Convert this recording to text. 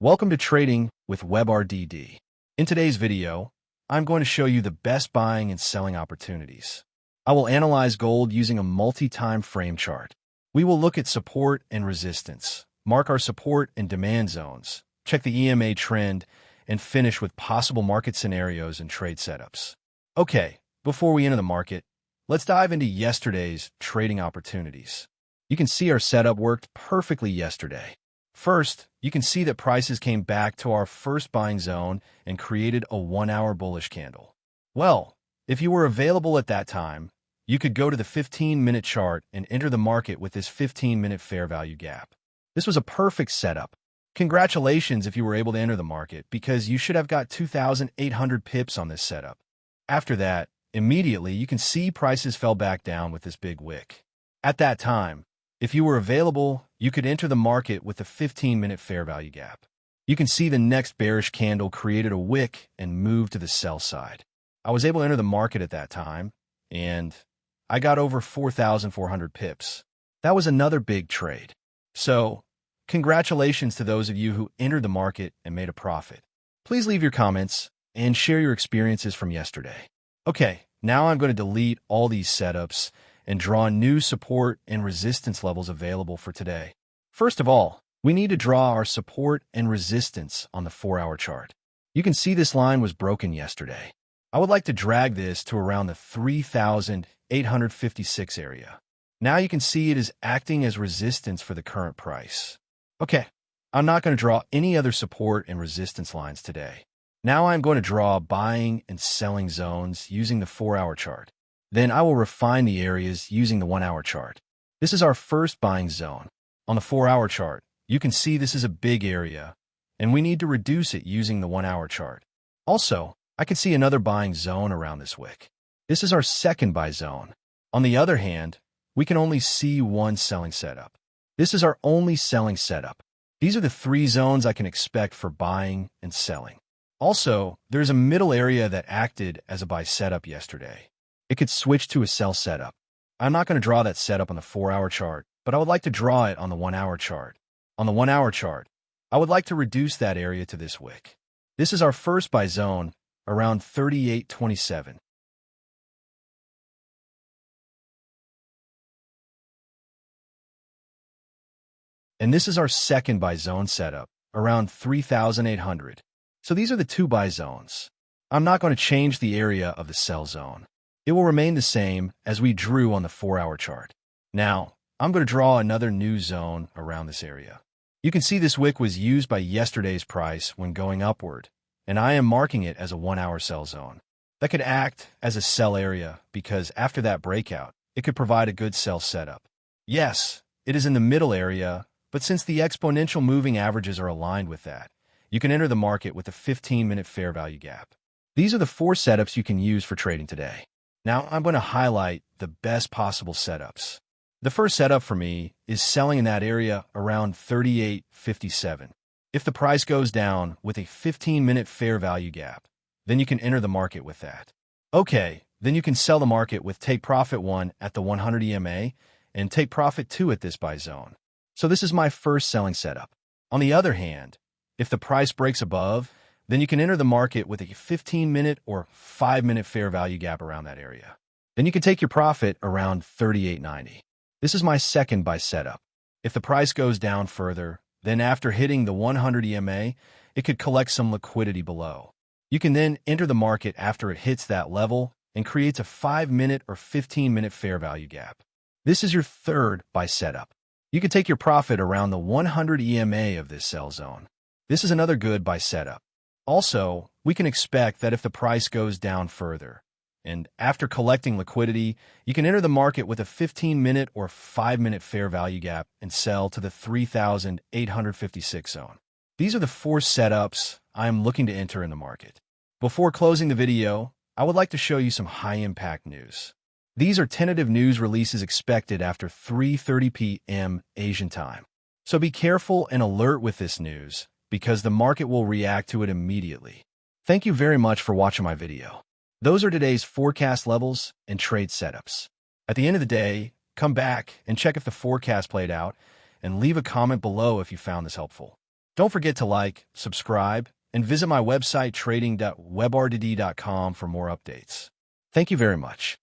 Welcome to Trading with WebRDD. In today's video, I'm going to show you the best buying and selling opportunities. I will analyze gold using a multi-time frame chart. We will look at support and resistance, mark our support and demand zones, check the EMA trend, and finish with possible market scenarios and trade setups. Okay, before we enter the market, let's dive into yesterday's trading opportunities. You can see our setup worked perfectly yesterday. First, you can see that prices came back to our first buying zone and created a 1-hour bullish candle. Well, if you were available at that time, you could go to the 15-minute chart and enter the market with this 15-minute fair value gap. This was a perfect setup. Congratulations if you were able to enter the market, because you should have got 2,800 pips on this setup. After that, immediately you can see prices fell back down with this big wick. At that time, if you were available, you could enter the market with a 15-minute fair value gap. You can see the next bearish candle created a wick and moved to the sell side. I was able to enter the market at that time, and I got over 4,400 pips. That was another big trade. So, congratulations to those of you who entered the market and made a profit. Please leave your comments and share your experiences from yesterday. Okay, now I'm going to delete all these setups and draw new support and resistance levels available for today. First of all, we need to draw our support and resistance on the 4-hour chart. You can see this line was broken yesterday. I would like to drag this to around the 3,856 area. Now you can see it is acting as resistance for the current price. Okay, I'm not going to draw any other support and resistance lines today. Now I'm going to draw buying and selling zones using the 4-hour chart. Then I will refine the areas using the 1-hour chart. This is our first buying zone. On the 4-hour chart, you can see this is a big area, and we need to reduce it using the 1-hour chart. Also, I can see another buying zone around this wick. This is our second buy zone. On the other hand, we can only see one selling setup. This is our only selling setup. These are the 3 zones I can expect for buying and selling. Also, there's a middle area that acted as a buy setup yesterday. It could switch to a sell setup. I'm not going to draw that setup on the 4-hour chart, but I would like to draw it on the 1-hour chart. On the 1-hour chart, I would like to reduce that area to this wick. This is our first buy zone, around 38.27. And this is our second buy zone setup, around 3,800. So these are the 2 buy zones. I'm not going to change the area of the sell zone. It will remain the same as we drew on the 4-hour chart. Now, I'm going to draw another new zone around this area. You can see this wick was used by yesterday's price when going upward, and I am marking it as a 1-hour sell zone. That could act as a sell area because after that breakout, it could provide a good sell setup. Yes, it is in the middle area, but since the exponential moving averages are aligned with that, you can enter the market with a 15-minute fair value gap. These are the 4 setups you can use for trading today. Now I'm going to highlight the best possible setups. The first setup for me is selling in that area around 38.57. If the price goes down with a 15-minute fair value gap, then you can enter the market with that. Okay, then you can sell the market with take profit 1 at the 100 EMA and take profit 2 at this buy zone. So this is my first selling setup. On the other hand, if the price breaks above, then you can enter the market with a 15-minute or 5-minute fair value gap around that area. Then you can take your profit around 38.90. This is my second buy setup. If the price goes down further, then after hitting the 100 EMA, it could collect some liquidity below. You can then enter the market after it hits that level and creates a 5-minute or 15-minute fair value gap. This is your third buy setup. You can take your profit around the 100 EMA of this sell zone. This is another good buy setup. Also, we can expect that if the price goes down further, and after collecting liquidity, you can enter the market with a 15-minute or 5-minute fair value gap and sell to the 3,856 zone. These are the 4 setups I am looking to enter in the market. Before closing the video, I would like to show you some high-impact news. These are tentative news releases expected after 3:30 p.m. Asian time. So be careful and alert with this news, because the market will react to it immediately. Thank you very much for watching my video. Those are today's forecast levels and trade setups. At the end of the day, come back and check if the forecast played out, and leave a comment below if you found this helpful. Don't forget to like, subscribe, and visit my website trading.webrdd.com for more updates. Thank you very much.